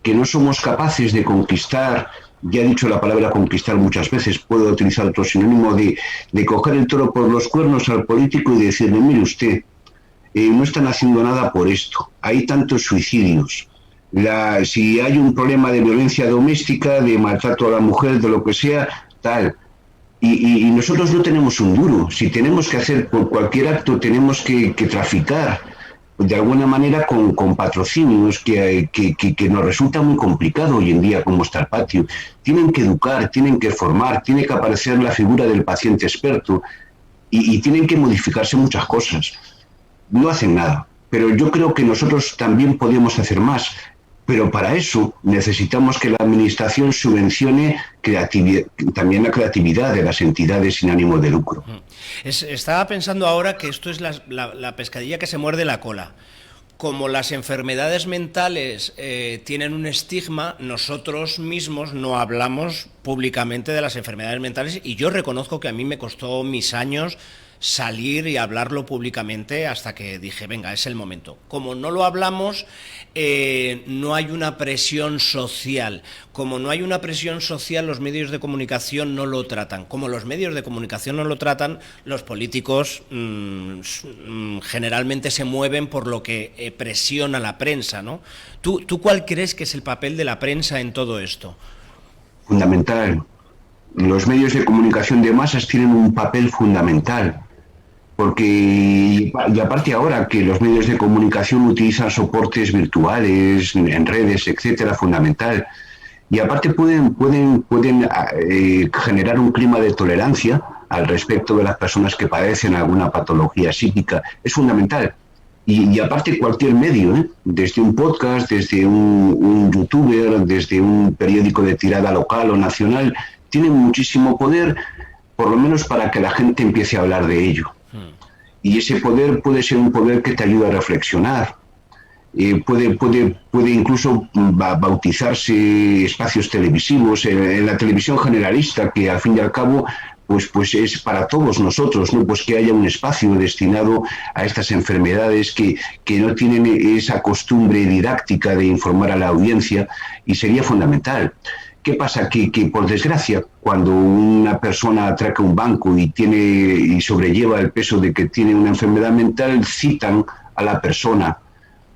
que no somos capaces de conquistar. Ya he dicho la palabra conquistar muchas veces, puedo utilizar otro sinónimo de coger el toro por los cuernos al político y decirle, mire usted, no están haciendo nada por esto, hay tantos suicidios. Si hay un problema de violencia doméstica, de maltrato a la mujer, de lo que sea, tal, y nosotros no tenemos un duro. Si tenemos que hacer por cualquier acto, tenemos que traficar. de alguna manera con patrocinios que nos resulta muy complicado hoy en día como está el patio. Tienen que educar, tienen que formar, tiene que aparecer la figura del paciente experto y tienen que modificarse muchas cosas. No hacen nada, pero yo creo que nosotros también podemos hacer más. Pero para eso necesitamos que la Administración subvencione también la creatividad de las entidades sin ánimo de lucro. Estaba pensando ahora que esto es la pescadilla que se muerde la cola. Como las enfermedades mentales tienen un estigma, nosotros mismos no hablamos públicamente de las enfermedades mentales, y yo reconozco que a mí me costó mis años salir y hablarlo públicamente hasta que dije, venga, es el momento. Como no lo hablamos, no hay una presión social. Como no hay una presión social, los medios de comunicación no lo tratan. Como los medios de comunicación no lo tratan, los políticos generalmente se mueven por lo que presiona la prensa, ¿no? ¿Tú cuál crees que es el papel de la prensa en todo esto? Fundamental. Los medios de comunicación de masas tienen un papel fundamental. Porque, y aparte ahora que los medios de comunicación utilizan soportes virtuales, en redes, etcétera, fundamental. Y aparte pueden generar un clima de tolerancia al respecto de las personas que padecen alguna patología psíquica. Es fundamental. Y aparte cualquier medio, desde un podcast, desde un youtuber, desde un periódico de tirada local o nacional, tienen muchísimo poder, por lo menos para que la gente empiece a hablar de ello. Y ese poder puede ser un poder que te ayuda a reflexionar. Puede incluso bautizarse espacios televisivos en la televisión generalista, que al fin y al cabo pues es para todos nosotros, ¿no? Pues que haya un espacio destinado a estas enfermedades que no tienen esa costumbre didáctica de informar a la audiencia, y sería fundamental. ¿Qué pasa? Que por desgracia, cuando una persona atraca un banco y sobrelleva el peso de que tiene una enfermedad mental, citan a la persona.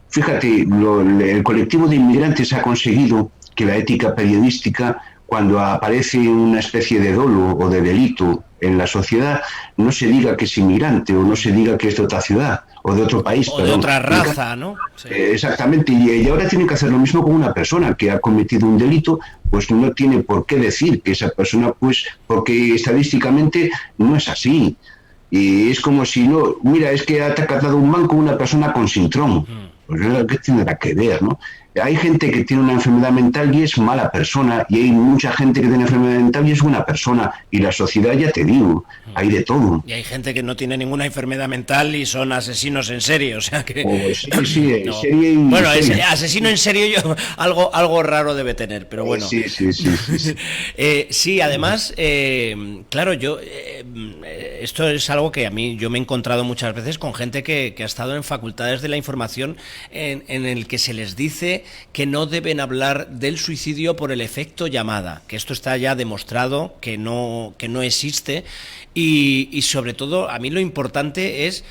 Fíjate, el colectivo de inmigrantes ha conseguido que la ética periodística, cuando aparece una especie de dolo o de delito en la sociedad, no se diga que es inmigrante o no se diga que es de otra ciudad o de otro país. O de otra raza, ¿no? Sí. Exactamente, y ahora tienen que hacer lo mismo con una persona que ha cometido un delito, pues no tiene por qué decir que esa persona, pues, porque estadísticamente no es así. Y es como si no, mira, es que ha atacado un banco una persona con síndrome. Pues ¿qué tendrá que ver, no? Hay gente que tiene una enfermedad mental y es mala persona, y hay mucha gente que tiene enfermedad mental y es buena persona, y la sociedad, ya te digo, hay de todo. Y hay gente que no tiene ninguna enfermedad mental y son asesinos en serie, o sea que... Sí, no. serie y bueno, serie. asesino en serie algo raro debe tener, pero bueno. Sí. Sí, además, claro, esto es algo que a mí yo me he encontrado muchas veces con gente que ha estado en facultades de la información en el que se les dice que no deben hablar del suicidio por el efecto llamada, que esto está ya demostrado que no existe, y sobre todo a mí lo importante es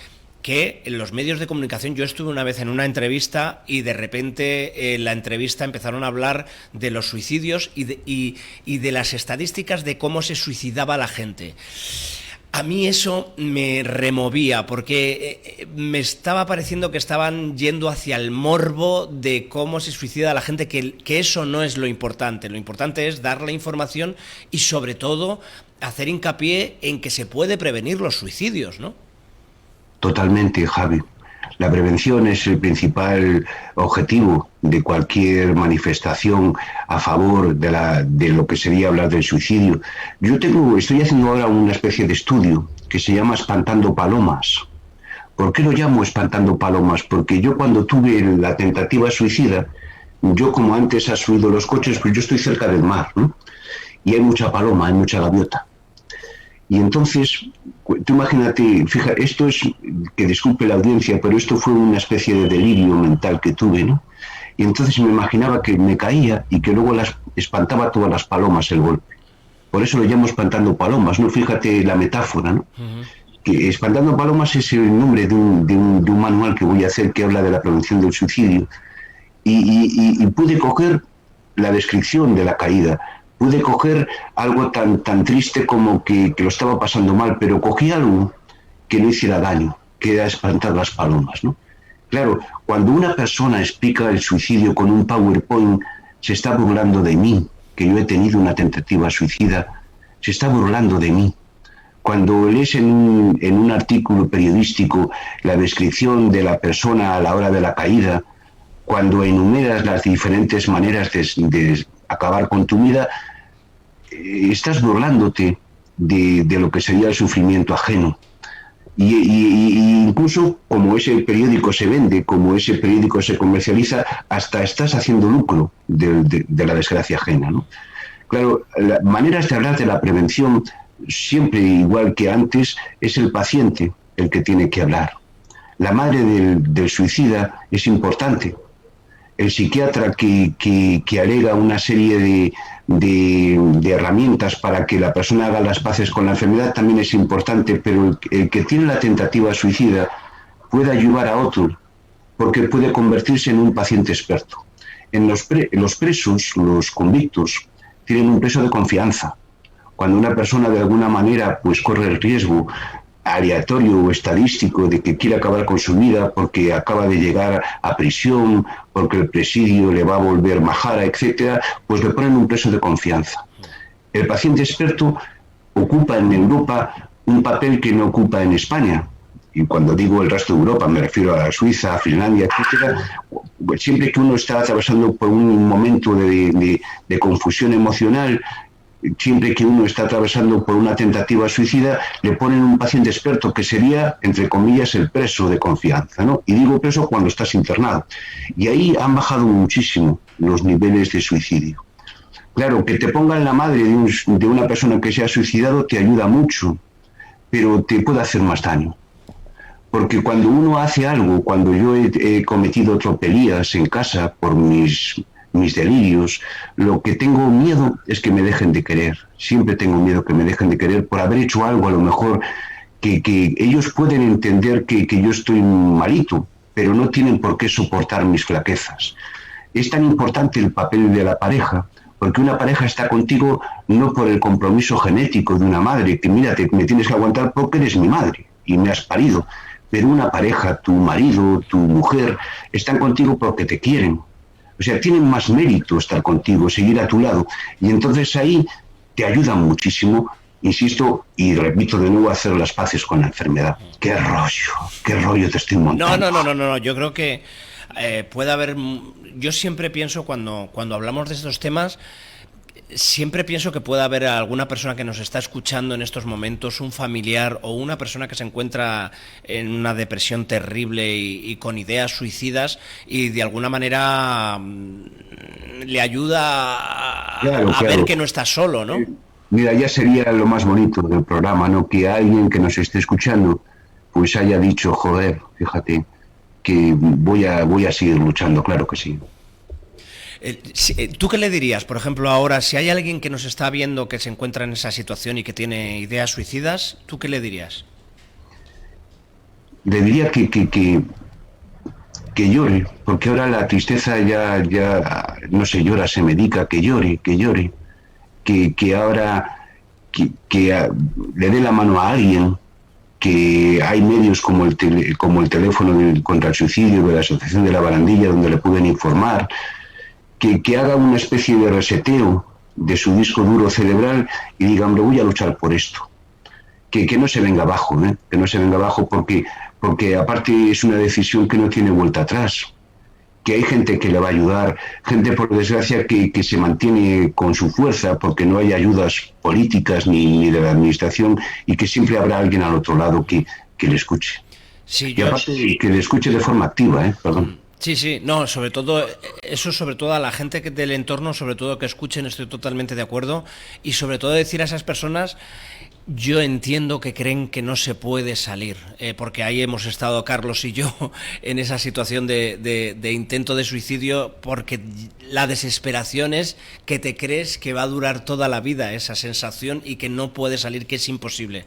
que en los medios de comunicación, yo estuve una vez en una entrevista y de repente en la entrevista empezaron a hablar de los suicidios y de las estadísticas de cómo se suicidaba la gente. A mí eso me removía, porque me estaba pareciendo que estaban yendo hacia el morbo de cómo se suicida la gente, que eso no es lo importante es dar la información y sobre todo hacer hincapié en que se puede prevenir los suicidios, ¿no? Totalmente, Javi. La prevención es el principal objetivo de cualquier manifestación a favor de lo que sería hablar del suicidio. Estoy haciendo ahora una especie de estudio que se llama Espantando Palomas. ¿Por qué lo llamo Espantando Palomas? Porque yo, cuando tuve la tentativa suicida, yo, como antes has oído los coches, pues yo estoy cerca del mar, ¿no? Y hay mucha paloma, hay mucha gaviota. Y entonces, tú imagínate, fíjate, esto es, que disculpe la audiencia, pero esto fue una especie de delirio mental que tuve, ¿no? Y entonces me imaginaba que me caía y que luego espantaba todas las palomas el golpe. Por eso lo llamo Espantando Palomas, ¿no? Fíjate la metáfora, ¿no? Uh-huh. Que Espantando Palomas es el nombre de un manual que voy a hacer que habla de la prevención del suicidio. Y pude coger la descripción de la caída. Pude coger algo tan triste como que lo estaba pasando mal, pero cogí algo que no hiciera daño, que era espantar las palomas, ¿no? Claro, cuando una persona explica el suicidio con un PowerPoint, se está burlando de mí, que yo he tenido una tentativa suicida, se está burlando de mí. Cuando lees en un artículo periodístico la descripción de la persona a la hora de la caída, cuando enumeras las diferentes maneras de acabar con tu vida, estás burlándote de lo que sería el sufrimiento ajeno. Y incluso como ese periódico se vende, como ese periódico se comercializa, hasta estás haciendo lucro de la desgracia ajena, ¿no? Claro, las maneras de hablar de la prevención, siempre igual que antes, es el paciente el que tiene que hablar. La madre del suicida es importante. El psiquiatra que alega una serie de herramientas para que la persona haga las paces con la enfermedad también es importante, pero el que tiene la tentativa suicida puede ayudar a otro, porque puede convertirse en un paciente experto. Los presos, los convictos, tienen un peso de confianza. Cuando una persona de alguna manera pues corre el riesgo aleatorio o estadístico de que quiere acabar con su vida porque acaba de llegar a prisión, porque el presidio le va a volver majara, etcétera, pues le ponen un peso de confianza. El paciente experto ocupa en Europa un papel que no ocupa en España. Y cuando digo el resto de Europa me refiero a Suiza, a Finlandia, etcétera. Siempre que uno está atravesando por un momento de confusión emocional, siempre que uno está atravesando por una tentativa suicida, le ponen un paciente experto que sería, entre comillas, el preso de confianza, ¿no? Y digo preso cuando estás internado. Y ahí han bajado muchísimo los niveles de suicidio. Claro, que te pongan la madre de una persona que se ha suicidado te ayuda mucho, pero te puede hacer más daño. Porque cuando uno hace algo, cuando yo he cometido tropelías en casa por mis delirios, lo que tengo miedo es que me dejen de querer. Siempre tengo miedo que me dejen de querer por haber hecho algo, a lo mejor, que ellos pueden entender que yo estoy malito, pero no tienen por qué soportar mis flaquezas. Es tan importante el papel de la pareja, porque una pareja está contigo no por el compromiso genético de una madre, que mira, me tienes que aguantar porque eres mi madre y me has parido. Pero una pareja, tu marido, tu mujer, están contigo porque te quieren. O sea, tienen más mérito estar contigo, seguir a tu lado. Y entonces ahí te ayudan muchísimo, insisto, y repito de nuevo, a hacer las paces con la enfermedad. ¡Qué rollo te estoy montando! No. Yo creo que puede haber... Yo siempre pienso, cuando hablamos de estos temas, siempre pienso que puede haber alguna persona que nos está escuchando en estos momentos, un familiar o una persona que se encuentra en una depresión terrible y con ideas suicidas, y de alguna manera le ayuda a ver que no está solo, ¿no? Mira, ya sería lo más bonito del programa, ¿no? Que alguien que nos esté escuchando pues haya dicho, joder, fíjate, que voy a seguir luchando, claro que sí. ¿Tú qué le dirías, por ejemplo, ahora, si hay alguien que nos está viendo que se encuentra en esa situación y que tiene ideas suicidas, ¿tú qué le dirías? Le diría que llore, porque ahora la tristeza ya no se llora, se medica, que llore, que ahora le dé la mano a alguien, que hay medios como el teléfono contra el suicidio de la Asociación de la Barandilla, donde le pueden informar, que haga una especie de reseteo de su disco duro cerebral y diga, hombre, voy a luchar por esto. Que no se venga abajo, que no se venga abajo porque aparte es una decisión que no tiene vuelta atrás. Que hay gente que le va a ayudar, gente por desgracia que se mantiene con su fuerza porque no hay ayudas políticas ni de la administración, y que siempre habrá alguien al otro lado que le escuche. Sí, y aparte que le escuche de forma activa, perdón. Sí, no, sobre todo, eso sobre todo a la gente del entorno, sobre todo que escuchen, estoy totalmente de acuerdo, y sobre todo decir a esas personas, yo entiendo que creen que no se puede salir, porque ahí hemos estado Carlos y yo en esa situación de intento de suicidio, porque la desesperación es que te crees que va a durar toda la vida esa sensación y que no puede salir, que es imposible.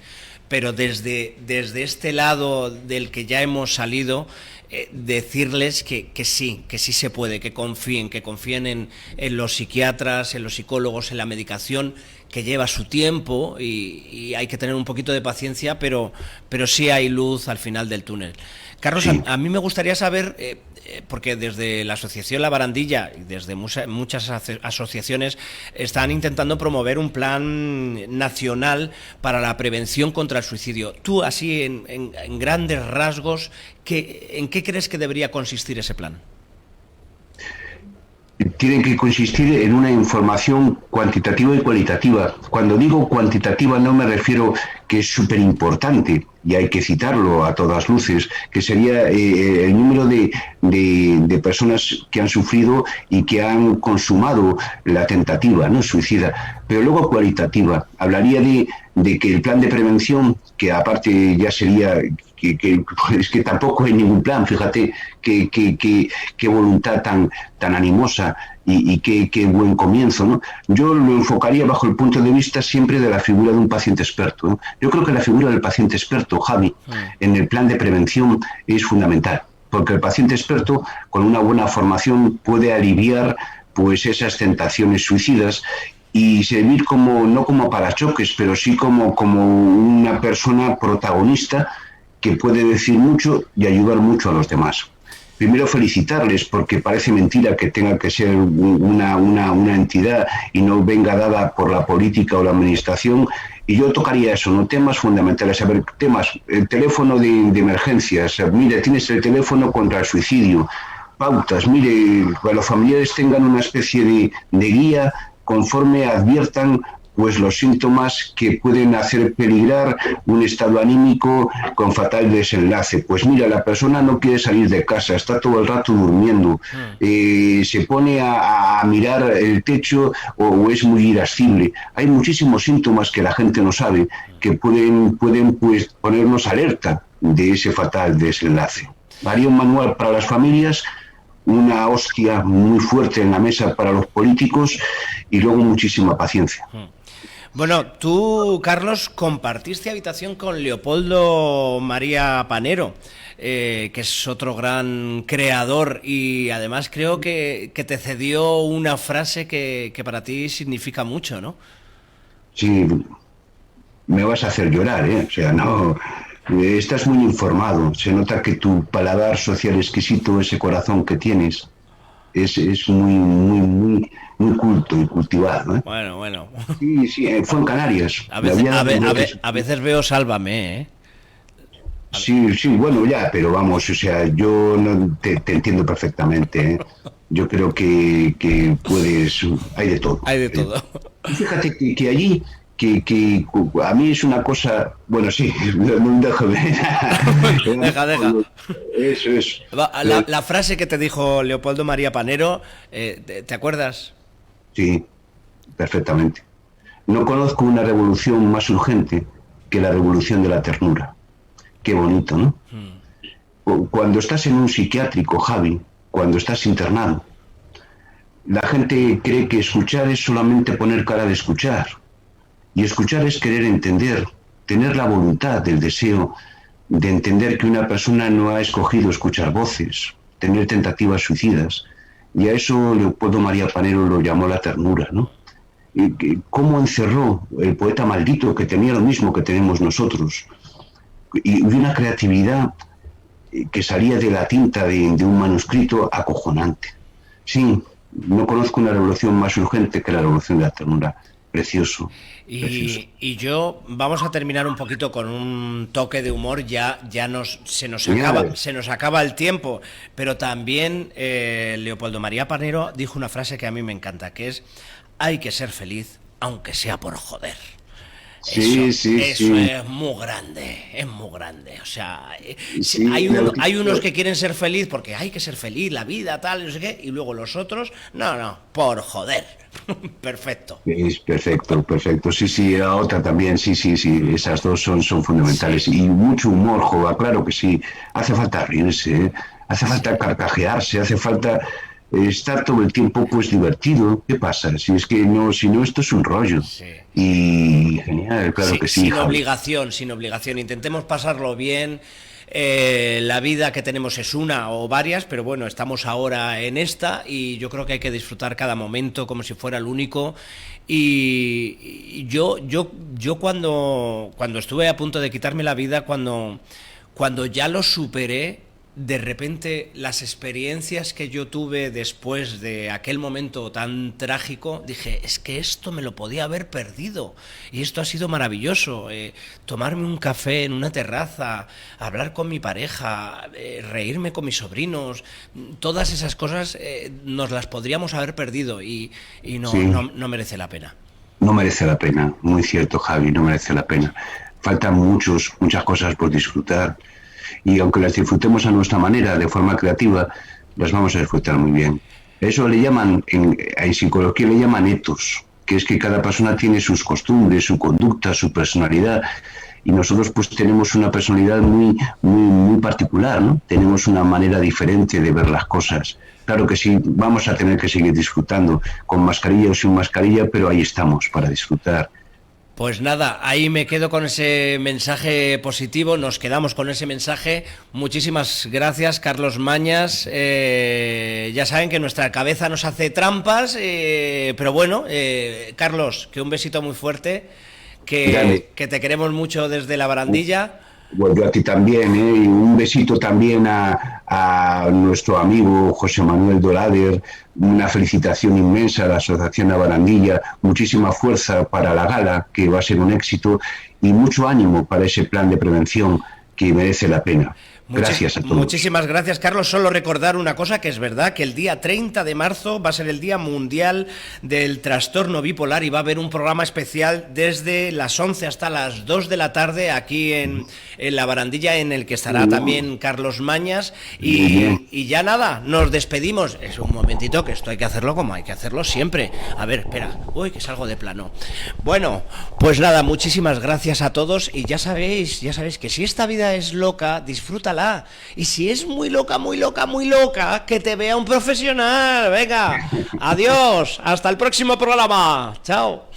Pero desde este lado del que ya hemos salido, decirles que sí se puede, que confíen en los psiquiatras, en los psicólogos, en la medicación, que lleva su tiempo y hay que tener un poquito de paciencia, pero sí hay luz al final del túnel. Carlos, Sí. a mí me gustaría saber, porque desde la Asociación La Barandilla y desde muchas asociaciones están intentando promover un plan nacional para la prevención contra el suicidio. Tú, así en grandes rasgos, ¿en qué crees que debería consistir ese plan? Tienen que consistir en una información cuantitativa y cualitativa. Cuando digo cuantitativa no me refiero que es súper importante, y hay que citarlo a todas luces, que sería el número de personas que han sufrido y que han consumado la tentativa, ¿no?, suicida. Pero luego cualitativa. Hablaría de que el plan de prevención, que aparte ya sería... es que tampoco hay ningún plan, fíjate qué voluntad tan animosa y qué buen comienzo, ¿no? Yo lo enfocaría bajo el punto de vista siempre de la figura de un paciente experto, ¿no? Yo creo que la figura del paciente experto, Javi, en el plan de prevención es fundamental, porque el paciente experto con una buena formación puede aliviar pues esas tentaciones suicidas y servir como, no como parachoques, pero sí como una persona protagonista que puede decir mucho y ayudar mucho a los demás. Primero felicitarles, porque parece mentira que tenga que ser una entidad y no venga dada por la política o la administración. Y yo tocaría eso, ¿no? Temas fundamentales, el teléfono de emergencias, mire, tienes el teléfono contra el suicidio, pautas, mire, que los familiares tengan una especie de guía conforme adviertan pues los síntomas que pueden hacer peligrar un estado anímico con fatal desenlace. Pues mira, la persona no quiere salir de casa, está todo el rato durmiendo, se pone a mirar el techo o es muy irascible. Hay muchísimos síntomas que la gente no sabe, que pueden pues ponernos alerta de ese fatal desenlace. Haría un manual para las familias, una hostia muy fuerte en la mesa para los políticos y luego muchísima paciencia. Bueno, tú, Carlos, compartiste habitación con Leopoldo María Panero, que es otro gran creador, y además creo que te cedió una frase que para ti significa mucho, ¿no? Sí, me vas a hacer llorar, ¿eh? O sea, no... Estás muy informado, se nota que tu paladar social exquisito, ese corazón que tienes, es muy culto y cultivado, ¿eh? Bueno. Sí, fue en Canarias. A veces veo Sálvame, ¿eh? Sí, bueno, ya, pero vamos, o sea, yo no te entiendo perfectamente, ¿eh? Yo creo que puedes... Hay de todo. Hay de todo. Fíjate que allí... Que a mí es una cosa... Bueno, sí, no dejo de... Deja. Eso es. La frase que te dijo Leopoldo María Panero, ¿te acuerdas? Sí, perfectamente. No conozco una revolución más urgente que la revolución de la ternura. Qué bonito, ¿no? Cuando estás en un psiquiátrico, Javi, cuando estás internado, la gente cree que escuchar es solamente poner cara de escuchar. Y escuchar es querer entender, tener la voluntad, el deseo de entender que una persona no ha escogido escuchar voces, tener tentativas suicidas. Y a eso Leopoldo María Panero lo llamó la ternura, ¿no? Y cómo encerró el poeta maldito, que tenía lo mismo que tenemos nosotros, y una creatividad que salía de la tinta de un manuscrito acojonante. Sí, no conozco una revolución más urgente que la revolución de la ternura. Precioso. Y yo, vamos a terminar un poquito con un toque de humor, se nos acaba el tiempo, pero también Leopoldo María Panero dijo una frase que a mí me encanta, que es: hay que ser feliz aunque sea por joder. Eso es muy grande, o sea, hay unos que quieren ser feliz porque hay que ser feliz, la vida, tal, no sé qué, y luego los otros, no, por joder. Perfecto. Es perfecto, sí, la otra también, sí, esas dos son fundamentales, y mucho humor, Jova, claro que sí, hace falta reírse, ¿eh? Hace falta carcajearse, hace falta... estar todo el tiempo pues divertido. ¿Qué pasa? Si no, esto es un rollo. Sí. Y genial, claro que sí. Sin obligación. Intentemos pasarlo bien. La vida que tenemos es una o varias, pero bueno, estamos ahora en esta y yo creo que hay que disfrutar cada momento como si fuera el único. Y yo cuando estuve a punto de quitarme la vida, cuando ya lo superé, de repente las experiencias que yo tuve después de aquel momento tan trágico, dije, es que esto me lo podía haber perdido y esto ha sido maravilloso, tomarme un café en una terraza, hablar con mi pareja, reírme con mis sobrinos, todas esas cosas nos las podríamos haber perdido y no, Sí. no merece la pena. No merece la pena, muy cierto, Javi, no merece la pena. Faltan muchas cosas por disfrutar y aunque las disfrutemos a nuestra manera, de forma creativa, las vamos a disfrutar muy bien. Eso le llaman, en psicología le llaman ethos, que es que cada persona tiene sus costumbres, su conducta, su personalidad, y nosotros pues tenemos una personalidad muy particular, ¿no? Tenemos una manera diferente de ver las cosas. Claro que sí, vamos a tener que seguir disfrutando, con mascarilla o sin mascarilla, pero ahí estamos para disfrutar. Pues nada, ahí me quedo con ese mensaje positivo, nos quedamos con ese mensaje. Muchísimas gracias, Carlos Mañas. Ya saben que nuestra cabeza nos hace trampas, pero bueno, Carlos, que un besito muy fuerte, que te queremos mucho desde la barandilla. Bueno, yo a ti también, y un besito también a nuestro amigo José Manuel Dolader, una felicitación inmensa a la Asociación La Barandilla, muchísima fuerza para la gala, que va a ser un éxito, y mucho ánimo para ese plan de prevención que merece la pena. Gracias a todos. Muchísimas gracias, Carlos. Solo recordar una cosa, que es verdad que el día 30 de marzo va a ser el Día Mundial del Trastorno Bipolar y va a haber un programa especial desde las 11 hasta las 2 de la tarde aquí en La Barandilla, en el que estará también Carlos Mañas. Y ya nada, nos despedimos. Es un momentito que esto hay que hacerlo como hay que hacerlo siempre. A ver, espera. Uy, que salgo de plano. Bueno, pues nada, muchísimas gracias a todos y ya sabéis que si esta vida es loca, disfrútala. Y si es muy loca, que te vea un profesional. Venga, adiós, hasta el próximo programa. Chao.